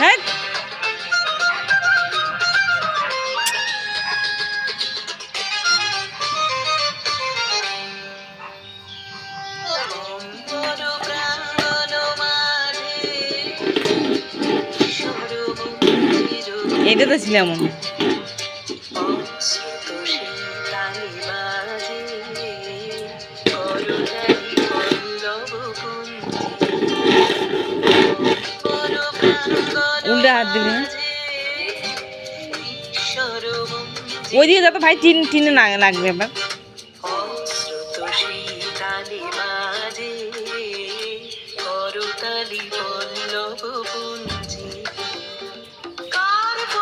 হ্যাঁ এটা তো ছিল এমন উল্টা হাত দিবি ওই দিকে যাতে ভাই টিনে না লাগবে এবার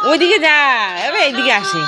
ওইদিকে যা এবার এইদিকে আসে